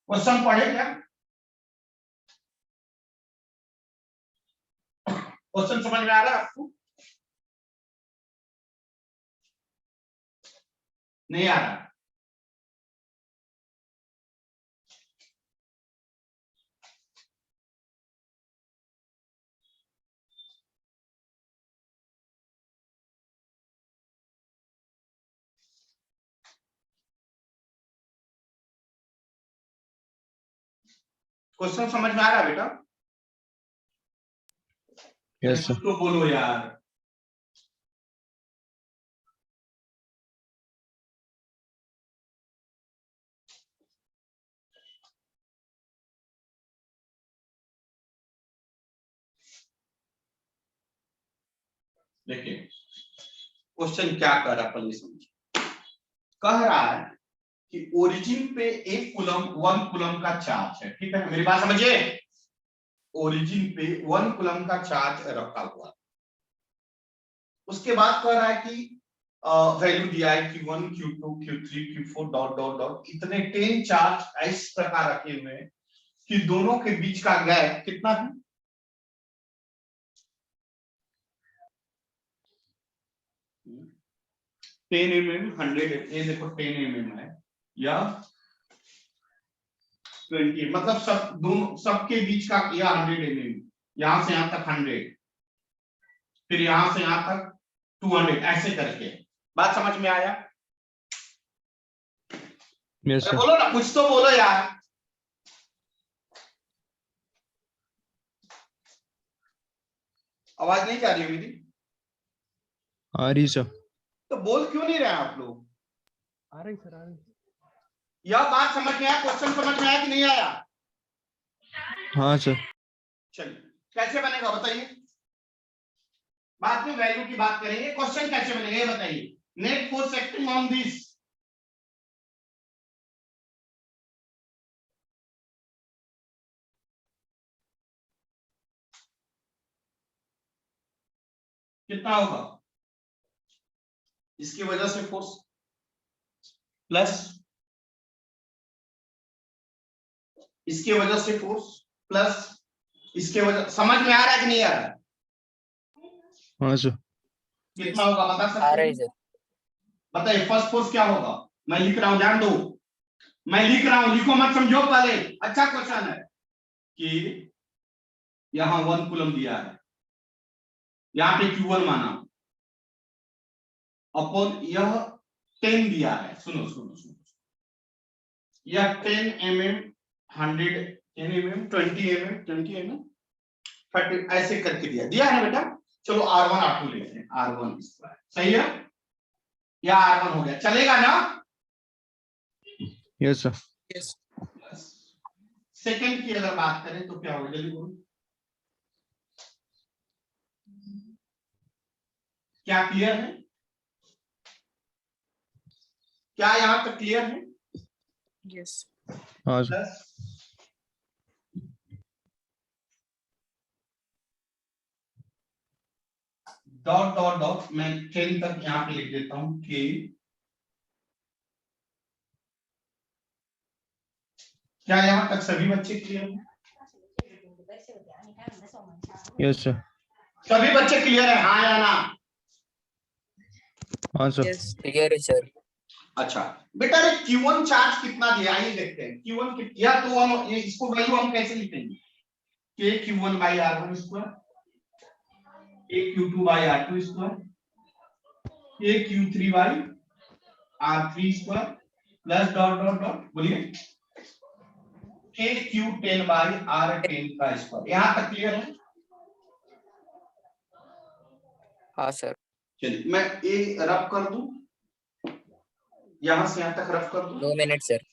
Question पढ़े क्या? Question समझ में आ रहा है आपको? नहीं आ रहा? क्वेश्चन समझ में आ रहा है बेटा? Yes sir. तो बोलो यार। देखिए क्वेश्चन क्या कर रहा है, पहले समझिए। कह रहा है कि ओरिजिन पे 1 कूलम का चार्ज है, ठीक है, मेरी बात समझिए। ओरिजिन पे 1 कूलम का चार्ज रखा हुआ, उसके बाद कह रहा है कि वैल्यू दिया है Q1 Q2 Q3 Q4 dot dot dot, इतने 10 चार्ज इस प्रकार रखे हुए हैं कि दोनों के बीच का गैप कितना है? 10 mm, 100, ये देखो 10 mm है या 20, मतलब सब दोनों सबके बीच का या 100 mm, यहां से यहां तक 100, फिर यहां से यहां तक 200, ऐसे करके। बात समझ में आया? Yes sir. बोलो ना, कुछ तो बोलो यार। आवाज नहीं जा रही है मेरी? आ रही सर। तो बोल क्यों नहीं रहे आप लोग? आ रही सर, आ रही। यह बात समझ में आया? क्वेश्चन समझ में आया कि नहीं आया? हाँ सर। चलिए कैसे बनेगा बताइए, बाद में वैल्यू की बात करेंगे, क्वेश्चन कैसे बनेगा ये बताइए। Net force acting on this, कितना होगा? इसकी वजह से फोर्स प्लस इसकी वजह से फोर्स प्लस इसके वजह, समझ में आ रहा है कि नहीं आ रहा है? हाँ सर। कितना होगा बता सकते हैं? बताइए फर्स्ट फोर्स क्या होगा? मैं लिख रहा हूं, ध्यान दो, मैं लिख रहा हूं, लिखो मत, समझो पहले। अच्छा क्वेश्चन है कि यहां 1 कूलम दिया है, यहां पे Q1 माना, अपॉन यह 10 दिया है, सुनो सुनो सुनो, यह 10 mm, 100 10 mm, 20 mm, 20 mm, 30, ऐसे करके दिया है ना बेटा। चलो R1 R2 लेते हैं, R1 स्क्वायर सही है, या R1 हो गया, चलेगा ना? Yes sir. सेकंड की अगर बात करें तो क्या होगा, जल्दी बोलो। क्या क्लियर है? क्या यहां तक क्लियर है? यस। हाँ सर। डॉट डॉट डॉट, मैं 10 तक यहां पे लिख देता हूं कि क्या यहां तक सभी बच्चे क्लियर हैं? Yes sir. सभी बच्चे क्लियर है, हाँ या ना? हाँ सर। यस क्लियर है सर। अच्छा बेटा, ये Q1 चार्ज कितना दिया, आइए देखते हैं Q1 या तो हम ये इसको वैल्यू हम कैसे लिखेंगे, K Q1 by R1 square, K Q2 by R2 square, K Q3 by R3 square, plus dot dot dot, बोलिए K Q10 बाई R10 का स्क्वायर। यहां तक क्लियर है? हाँ सर। चलिए मैं ए रफ कर दूं, यहां से यहां तक रफ कर दूं। 2 मिनट सर।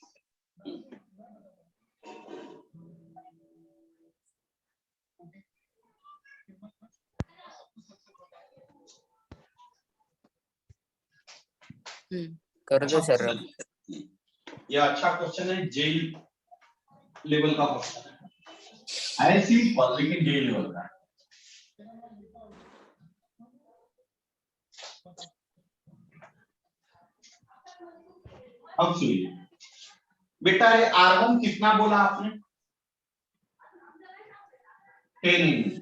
कर दो सर। ये अच्छा क्वेश्चन है, जेई लेवल का क्वेश्चन है, सिंपल लेकिन जेई लेवल का। अब सुनिए, बेटा ये R1 कितना बोला आपने? 10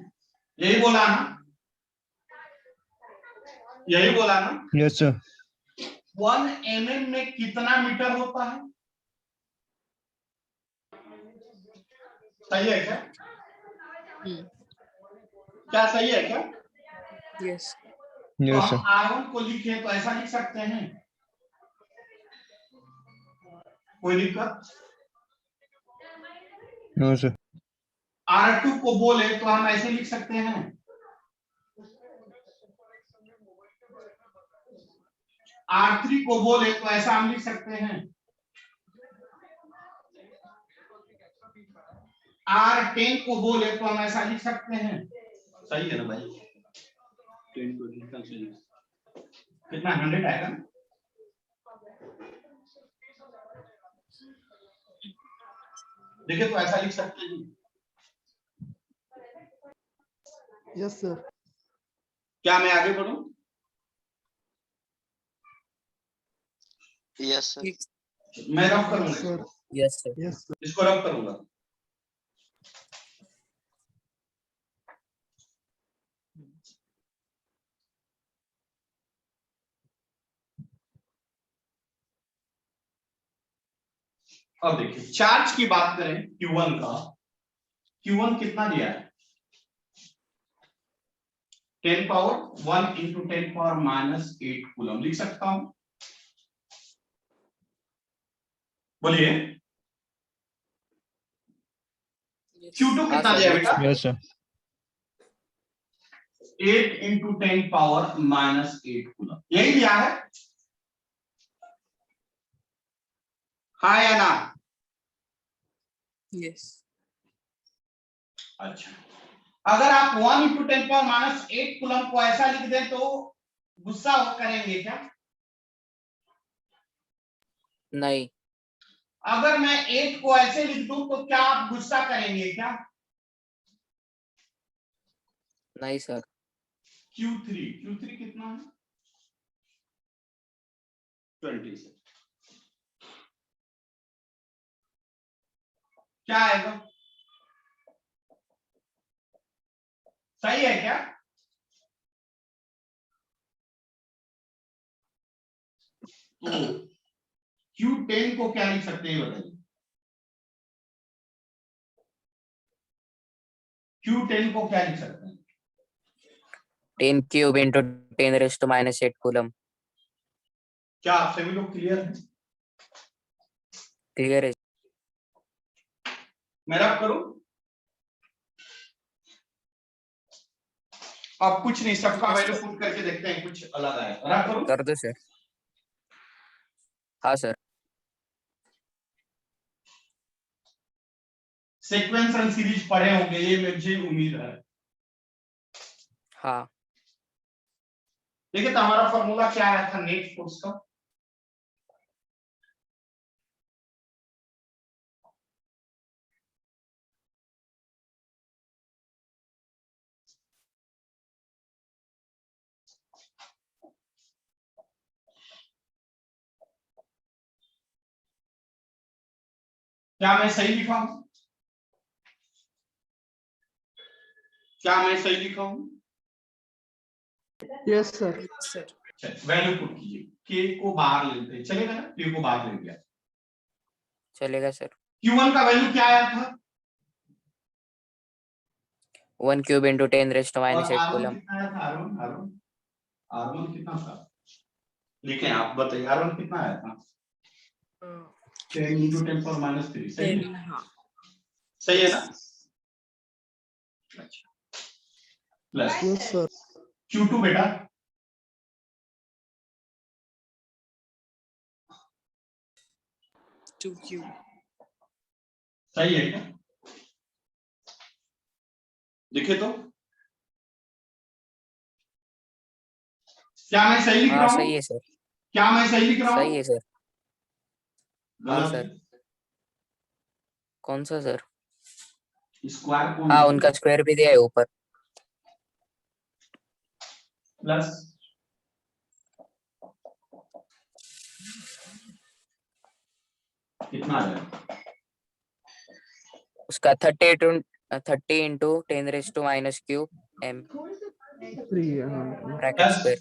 यही बोला ना, यही बोला ना। Yes sir. 1 mm में कितना मीटर होता है? सही है क्या? क्या सही है क्या? यस तो यस हम सर। R1 को लिखे तो ऐसा लिख सकते हैं, कोई दिक्कत? No sir. R2 को बोले तो हम ऐसे लिख सकते हैं, R3 को बोले तो ऐसा हम लिख सकते हैं, R10 को बोले तो हम ऐसा लिख सकते हैं। सही है ना भाई? 10 को कितना 100 आएगा ना? देखिए तो ऐसा लिख सकते हैं। Yes sir. क्या मैं आगे बढ़ूं? Yes sir. मैं रफ करूंगा सर। इसको। Yes sir yes sir. इसको रफ करूंगा। अब देखिए चार्ज की बात करें Q1 का, Q1 कितना दिया है? 10 पावर 1 इंटू 10 पावर -8 कूलम लिख सकता हूं। बोलिए Q2 हाँ कितना सर, दिया लिख बेटा? Yes sir. 8 into 10 power -8 coulomb, यही दिया है, हाँ या ना? यस अच्छा, अगर आप 1 इंटू 10 पावर -8 कूलम को ऐसा लिख दें तो गुस्सा करेंगे क्या? नहीं अगर मैं 8 को ऐसे लिख दूं तो क्या आप गुस्सा करेंगे क्या? नहीं सर। Q3 कितना है? 20 क्या आएगा? सही है क्या? तो Q10 को क्या लिख सकते हैं बताइए? Q10 को क्या लिख सकते हैं? 10 क्यूब इंटू 10⁻⁸ कूलम। क्या आप सभी लोग क्लियर हैं? क्लियर है। मैं रब करूं? अब कुछ नहीं, सबका वैल्यू पुट करके देखते हैं कुछ अलग आए। रब करूं? कर दो सर। हाँ सर। सीक्वेंस एंड सीरीज पढ़े होंगे ये मुझे उम्मीद है। हाँ देखिए तो हमारा फॉर्मूला क्या आया था नेट फोर्स का? क्या मैं सही लिखा हूं? क्या मैं सही लिखा हूं? Yes sir. वैल्यू पुट कीजिए, के को बाहर लेते हैं, चलेगा ना? के को बाहर ले गया। चलेगा सर। Q1 का वैल्यू क्या आया था? 1 क्यूब इंटू 10⁻⁸ और R1 कूलम। कितना आया था? R1 कितना था? लिखें आप बताइए, R1 कितना आया था? 10 इंटू 10 पावर -3। सही है? सही है ना? अच्छा, प्लस यस सर। Q2 बेटा सही है क्या? देखिए तो क्या मैं सही लिख हाँ रहा हूं? सही है सर। क्या मैं सही लिख रहा हूं? सही है सर। हाँ गलत सर। है। कौन सा सर? स्क्वायर को हाँ, उनका स्क्वायर भी दिया है ऊपर। प्लस कितना आ जाएगा? उसका 30 into 10⁻³ m 300. Bracket plus square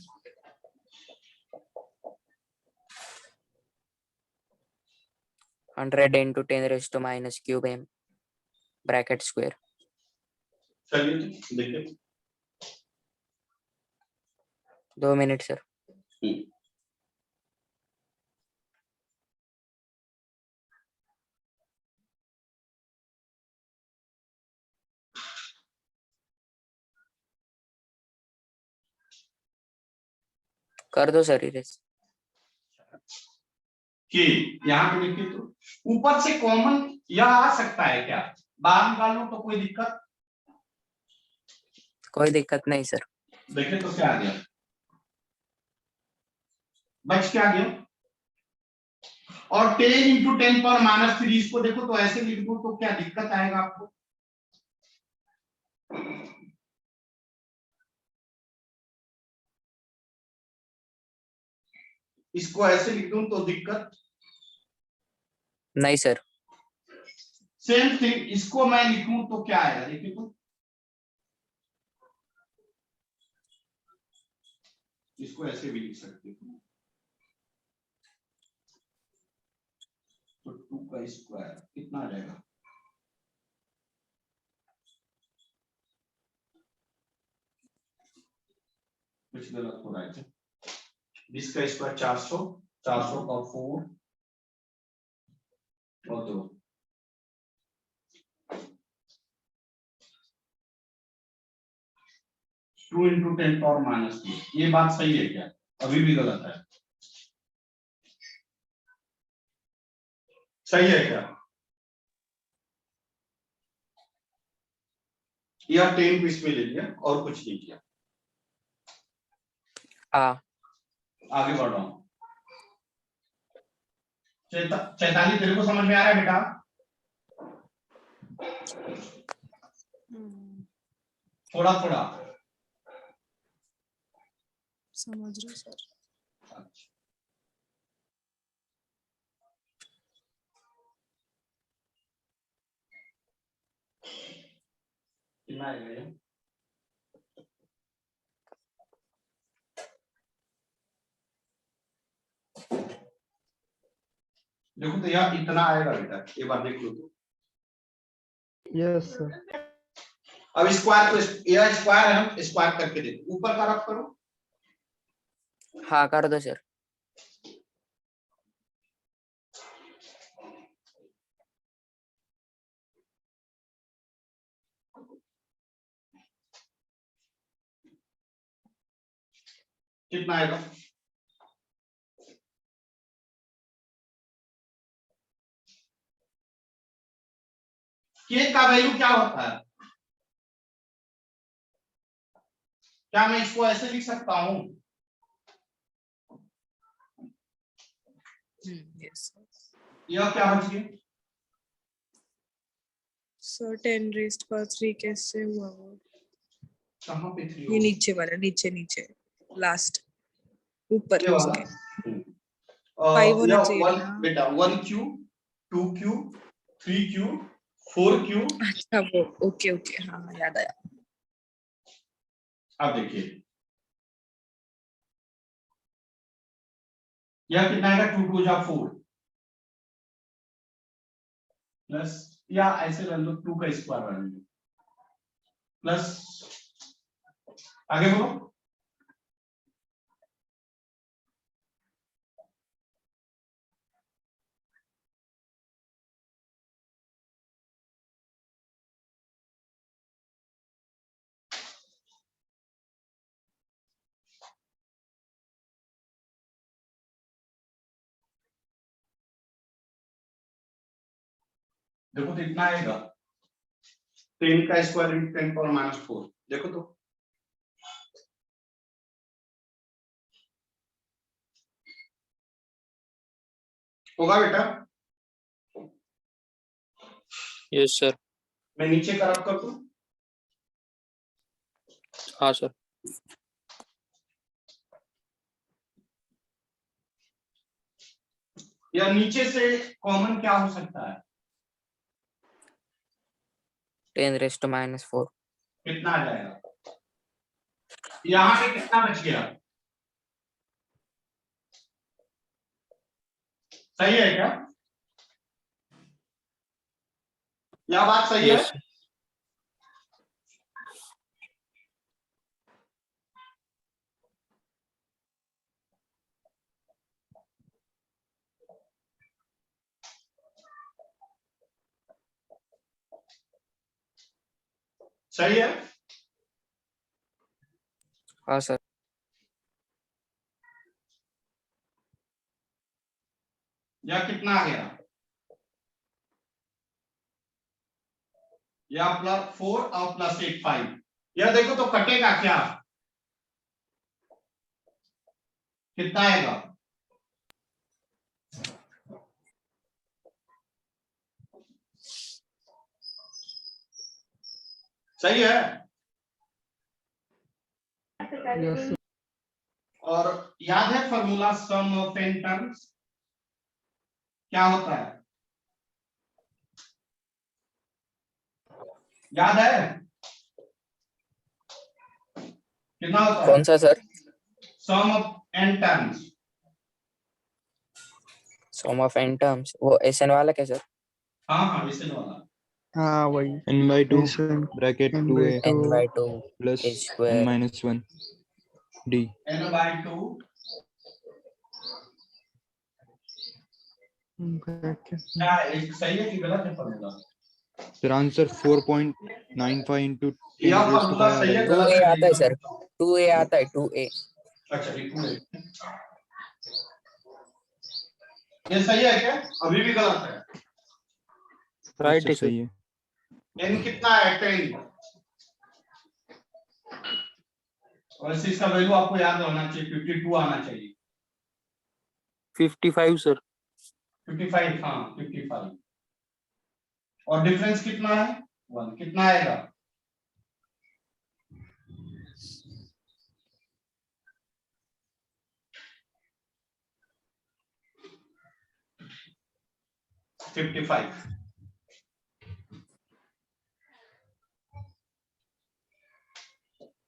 100 into 10⁻³ m bracket square. चलिए तो देखिए 2 मिनट सर। कर दो सर इरेज। कि यहाँ पे देखिए तो ऊपर से कॉमन यह आ सकता है क्या? बाहर निकाल लो तो कोई दिक्कत? कोई दिक्कत नहीं सर। देखिए तो क्या आ गया? बच क्या गया? और 10 इंटू 10⁻³ इसको देखो तो ऐसे लिख दो तो क्या दिक्कत आएगा आपको? इसको ऐसे लिख दूं तो दिक्कत? नहीं सर। सेम थिंग इसको मैं लिखूं तो क्या आएगा? देखिए तो इसको ऐसे भी लिख सकते हो तो 2 का स्क्वायर कितना आ जाएगा? कुछ गलत हो रहा है क्या? 20 का स्क्वायर 400, 400 का 4 और 2। Two into 10⁻²। ये बात सही है क्या? अभी भी गलत है? सही है क्या? या 10 को इसमें ले लिया और कुछ नहीं किया? हाँ आगे बढ़ रहा हूं। चैताली तेरे को समझ में आ रहा है बेटा? थोड़ा थोड़ा समझ रहे सर। कितना आएगा ये? देखो तो यार इतना आएगा बेटा, एक बार देख लो तो। Yes, sir. अब स्क्वायर को यह स्क्वायर है, हम स्क्वायर करके देखो। ऊपर का रफ करो। हाँ कर दो सर। कितना आएगा? के का वैल्यू क्या होता है? क्या मैं इसको ऐसे लिख सकता हूं? यस यह क्या बच गया? सर 10⁻³ कैसे हुआ वो? कहां पे 3 ये नीचे वाला, नीचे नीचे लास्ट ऊपर ये वाला उसके 5 होना यह चाहिए 1 था। बेटा 1 क्यूब 2 क्यूब 3 क्यूब 4 क्यूब। अच्छा वो ओके ओके हाँ हाँ, याद आया। अब देखिए यह कितना आएगा? 2 2 जा 4 प्लस या ऐसे रख लो 2 का स्क्वायर रख लो प्लस आगे बोलो। देखो तो इतना आएगा 10 का स्क्वायर इंटू 10⁻⁴। देखो तो होगा बेटा? Yes sir. मैं नीचे का रफ कर दूं? हाँ सर। या नीचे से कॉमन क्या हो सकता है? 10⁻⁴. कितना आ जाएगा? यहाँ पे कितना बच गया? सही है क्या? यह बात सही है? Yes, sir. सही है? हाँ सर. या कितना आ गया? या +4 और +8 5. यह देखो तो कटेगा क्या? कितना आएगा? सही है? Yes, sir. और याद है formula some of n terms क्या होता है? याद है? कितना होता है? कौन सा sir? Sum of n terms. Sum of n terms, वो SN वाला क्या सर? हाँ इसे वाला. हाँ वही n/2 N bracket N 2a by n/2 plus a square. n-1 d. n/2 क्या है? एक सही है कि गलत है फॉर्मूला? Sir, answer 4.95 into 10 यह raised to फॉर्मूला 5 सही है 2a गलत आता है है? सर. 2a आता है. 2a. अच्छा ये सही है क्या? अभी भी गलत है? Right है सही है. n कितना है? 10. और इसका वैल्यू आपको याद होना चाहिए. 52 आना चाहिए. 55 sir. 55. हाँ 55. और डिफरेंस कितना है? 1. कितना आएगा? $55.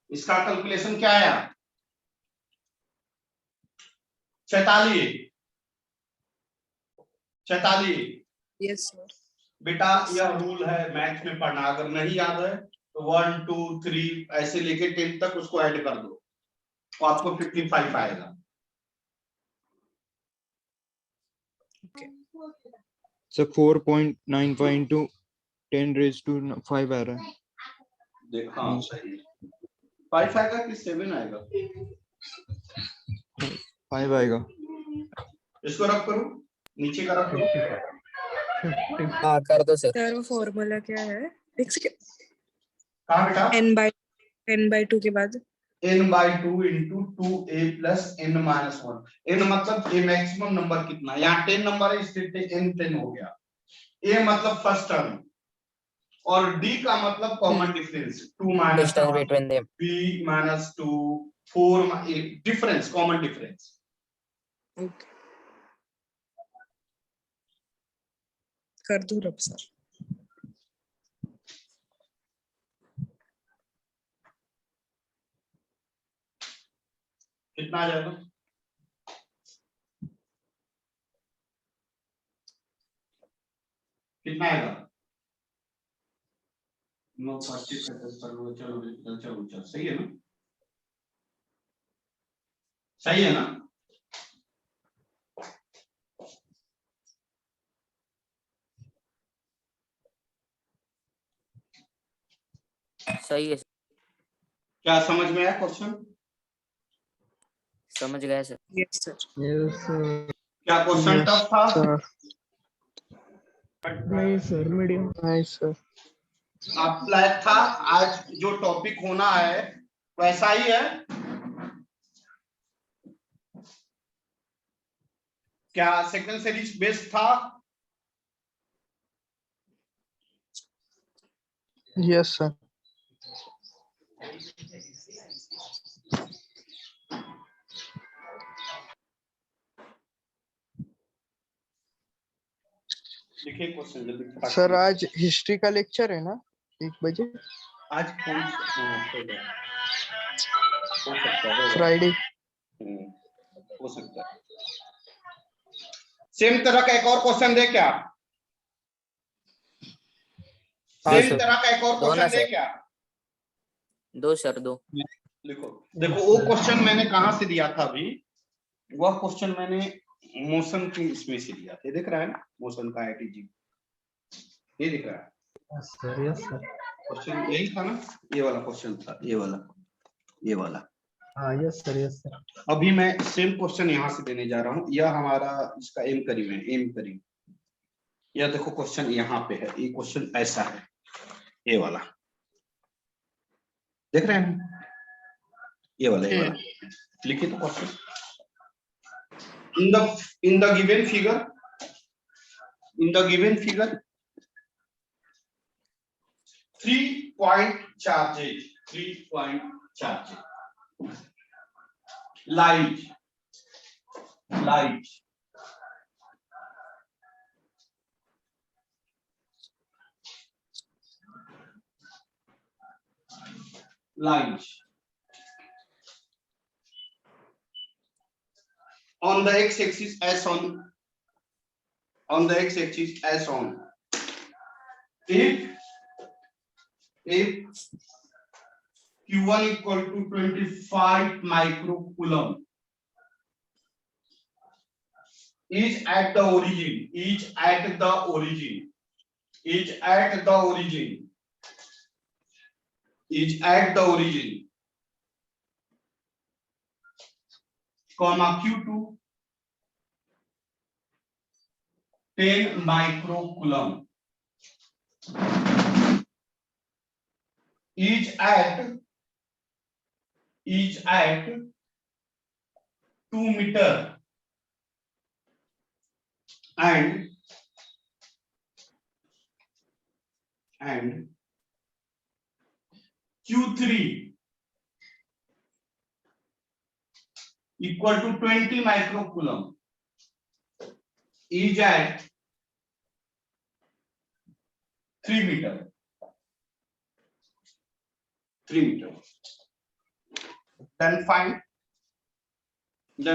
इसका कैलकुलेशन क्या आया? 46. Yes, sir. बेटा यह रूल है मैथ्स में पढ़ना. अगर नहीं याद है तो 1 2 3 ऐसे लेके 10 तक उसको ऐड कर दो तो आपको 55 आएगा. So 4.95 into 10 raised to 5 आ रहा है. देख हाँ सही. 5 आएगा कि 7 आएगा? 5 आएगा. इसको रख करो, नीचे का रख करो. 50. हाँ कर दो सर. सर वो फॉर्मूला क्या है? एक सेकंड. कहाँ बेटा? n/2 के बाद n/2 into 2a plus n-1. n मतलब a मैक्सिमम नंबर कितना? यहाँ 10 नंबर है इसलिए n 10 हो गया. a मतलब फर्स्ट टर्म और d का मतलब common difference. 2 minus Distance between them. b minus 2 4 difference, common difference. Okay कर दूं रब सर. कितना आ जाएगा? कितना आएगा? 9 25 चलो चलो चलो चलो. सही है ना? सही है ना? सही है. क्या समझ में आया क्वेश्चन? समझ गए sir. Yes sir. Yes, sir. क्या क्वेश्चन Yes, टफ था? sir. नहीं सर मीडियम. नहीं सर. आप लायक था. आज जो टॉपिक होना है वैसा ही है. क्या सेकंड सीरीज बेस्ट था? Yes, sir. लिखिए क्वेश्चन जल्दी फटाक सर से। आज हिस्ट्री का लेक्चर है ना 1 बजे आज कौन सा, हाँ, हो सकता है, होगा। फ्राइडे। हो सकता है। सेम तरह का एक और क्वेश्चन दे क्या? हाँ सेम सर, तरह का एक और दो ना क्वेश्चन दे सर। क्या? दो सर, दो। लिखो, देखो वो क्वेश्चन मैंने कहां से दिया था अभी, वह क्वेश्चन मैंने मोशन के इसमें से दिया था, दिख रहा है ना, मोशन का आईटीजी, ये दिख रहा है सर यस सर। क्वेश्चन, यही था ना, ये वाला क्वेश्चन था, ये वाला। हाँ यस सर यस सर। अभी मैं सेम क्वेश्चन यहाँ से देने जा रहा हूँ, यह हमारा इसका एम करीब है, एम करीब। यह देखो क्वेश्चन यहाँ पे है, ये क्वेश्चन ऐसा है, ये वाला देख रहे हैं, ये वाला लिखिए तो question. in the given figure 3 point charges light on the x-axis as on if q1 equal to 25 microcoulomb is at the origin comma q2 10 microcoulomb is at 2 meter and q3 equal to 20 microcoulomb is at 3 meter. Then find the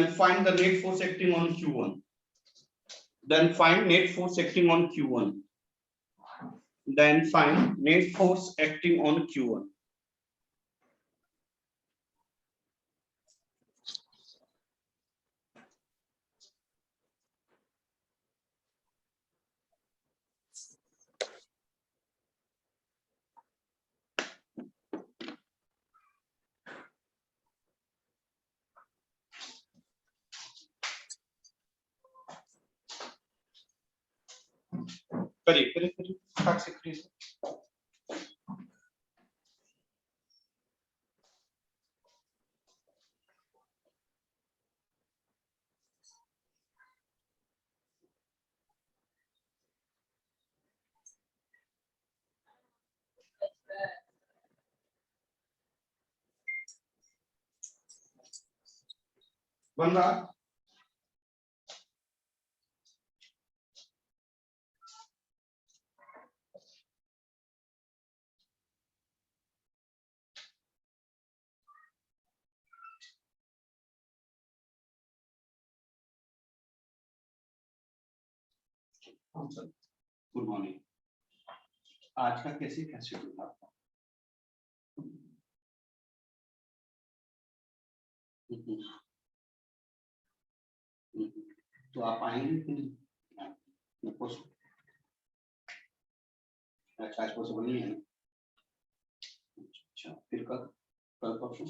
net force acting on q1. Then find net force acting on q1. करिए फटाक से करिए। बन रहा? Good morning. आज का कैसे schedule आपका? तो आप आएंगे कि नहीं? अच्छा, आज पॉसिबल नहीं है। अच्छा, फिर कल परसों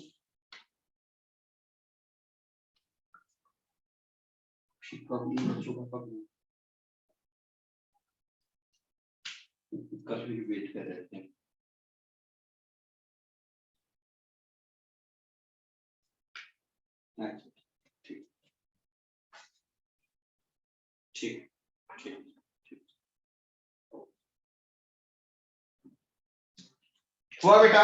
कल भी वेट कर रहे थे। अच्छा, ठीक ठीक ठीक ठीक। हुआ बेटा?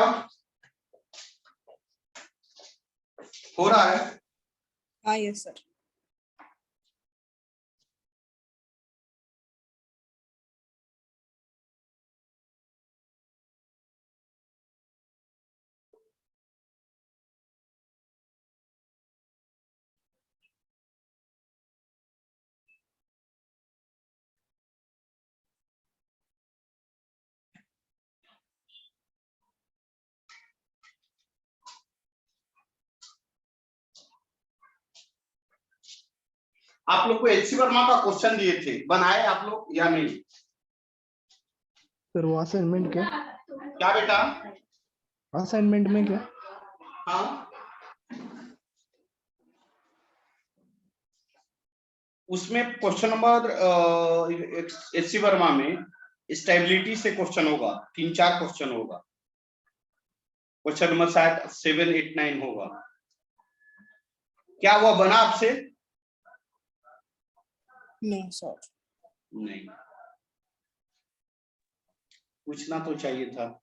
हो रहा है? हाँ यस सर। आप लोग को एचसी वर्मा का क्वेश्चन दिए थे, बनाए आप लोग या नहीं? सर वो असाइनमेंट क्या? क्या बेटा? असाइनमेंट में क्या? हाँ, उसमें क्वेश्चन नंबर एचसी वर्मा में स्टेबिलिटी से क्वेश्चन होगा, 3-4 क्वेश्चन होगा। क्वेश्चन नंबर शायद 7, 8, 9 होगा। क्या हुआ, बना आपसे? No sir. नहीं, पूछना तो चाहिए था।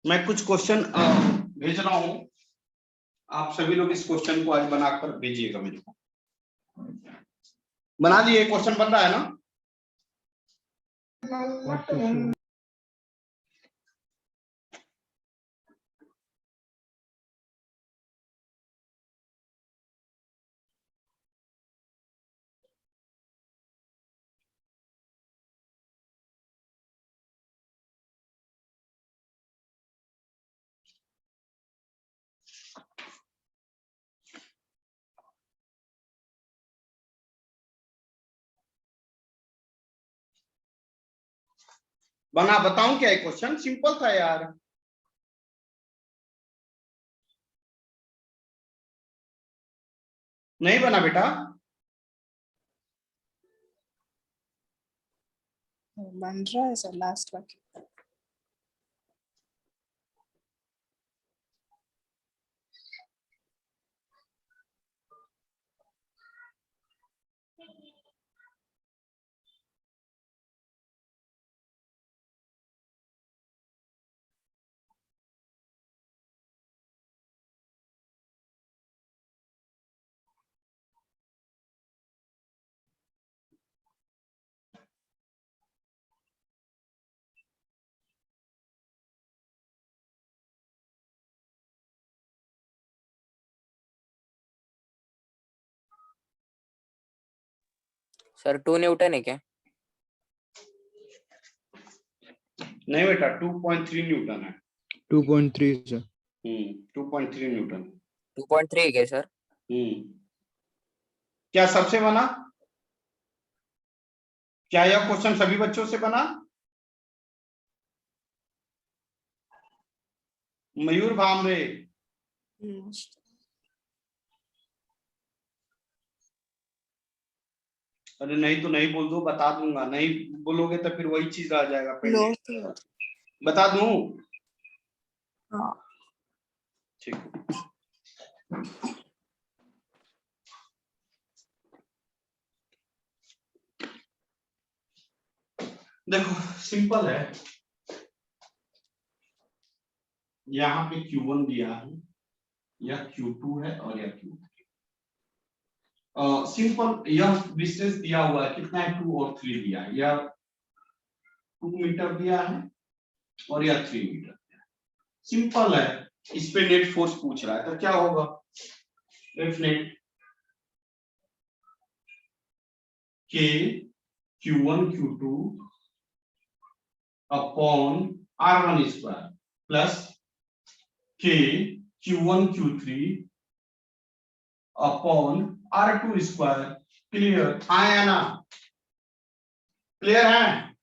मैं कुछ क्वेश्चन भेज रहा हूं, आप सभी लोग इस क्वेश्चन को आज बनाकर भेजिएगा मेरे को। बना दिए? क्वेश्चन बन रहा है ना? Okay sir. बना, बताऊं क्या है क्वेश्चन? सिंपल था यार। नहीं बना बेटा? बन रहा है सर लास्ट वाक्य। सर 2 न्यूटन है क्या? नहीं बेटा, 2.3 न्यूटन है। 2.3 सर। 2.3 न्यूटन। 2.3 है क्या सर? क्या सबसे बना? क्या यह क्वेश्चन सभी बच्चों से बना? मयूर भामरे, अरे नहीं तो नहीं बोल दो, बता दूंगा। नहीं बोलोगे तो फिर वही चीज आ जाएगा नो पेंडिंग। सर। बता दूं? हाँ। ठीक। देखो सिंपल है, यहाँ पे Q1 दिया है, यह Q2 है और यह Q3। सिंपल, यह डिस्टेंस दिया हुआ है, कितना है? 2 और 3 दिया है। यह 2 मीटर दिया है और यह 3 मीटर दिया है। सिंपल है। इस पे नेट फोर्स पूछ रहा है तो क्या होगा? F net K Q1 Q2 upon R1 square plus K Q1 Q3 upon R2 square. Clear? हाँ या ना? क्लियर है?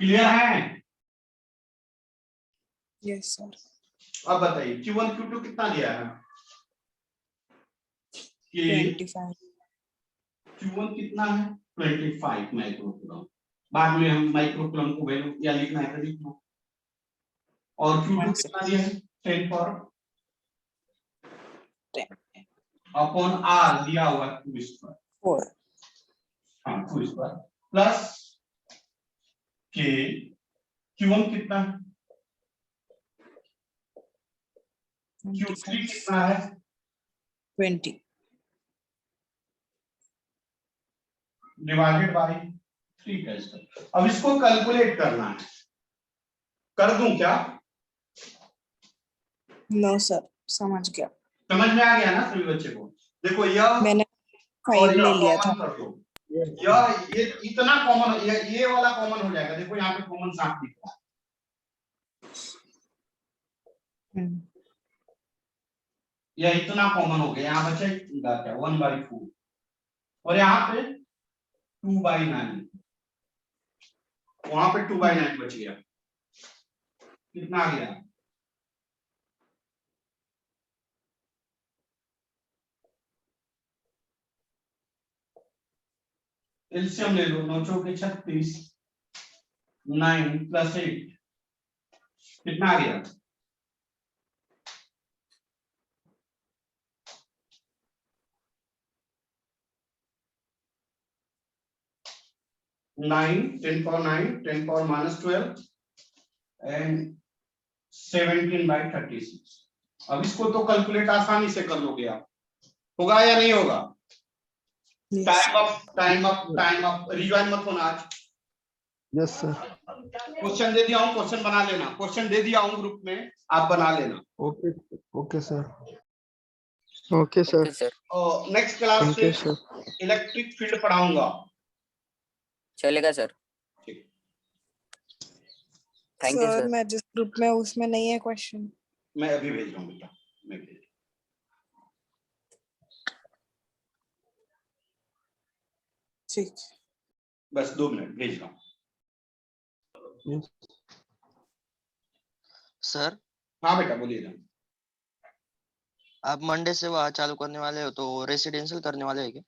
क्लियर है? Yes sir. अब बताइए Q1 Q2 कितना दिया है? कि 25। Q1 कितना है? 25 माइक्रोकूलम। बाद में हम माइक्रोकूलम को वैल्यू या लिखना है तो लिखना। और Q2 कितना दिया है? 10 पर 10 अपॉन R दिया हुआ है 2 स्क्वायर। 4 हाँ 2 स्क्वायर प्लस K Q1 कितना है? Q3 25 कितना है? 20 डिवाइडेड बाय ठीक है सर। अब इसको कैलकुलेट करना है, कर दूं क्या? नो सर, समझ गया। समझ में आ गया ना सभी बच्चे को? देखो यह मैंने और 5 ले यह लिया था। कॉमन कर दो, यह ये इतना कॉमन, ये वाला कॉमन हो जाएगा। देखो यहाँ पे कॉमन साफ दिख रहा है, हम्म, यह इतना कॉमन हो गया। यहाँ बचेगा क्या? 1/4 और यहाँ पे 2/9, वहां पे 2/9 बच गया। कितना आ गया? एलसीएम ले लो, 9 चौके 36, 9 + 8 कितना आ गया? 9, 10 power 9, 10 power -12 एंड 17/36। अब इसको तो कैलकुलेट आसानी से कर लोगे आप, होगा या नहीं होगा? yes, time up, time up, time up. Rewind मत होना आज। Yes sir. क्वेश्चन दे दिया हूँ, क्वेश्चन बना लेना। क्वेश्चन दे दिया हूँ ग्रुप में, आप बना लेना। Okay okay sir. Okay okay sir. Sir, और नेक्स्ट क्लास थैंक से यू सर। इलेक्ट्रिक फील्ड पढ़ाऊंगा। चलेगा सर। ठीक। Thank you sir sir. मैं जिस ग्रुप में हूँ, उसमें नहीं है क्वेश्चन। मैं अभी भेज रहा हूँ बेटा, मैं भेज रहा हूँ। ठीक। बस 2 मिनट भेज रहा हूँ। यस सर, हाँ बेटा बोलिए ना। आप मंडे से वहाँ चालू करने वाले हो तो रेसिडेंशियल करने वाले हैं क्या?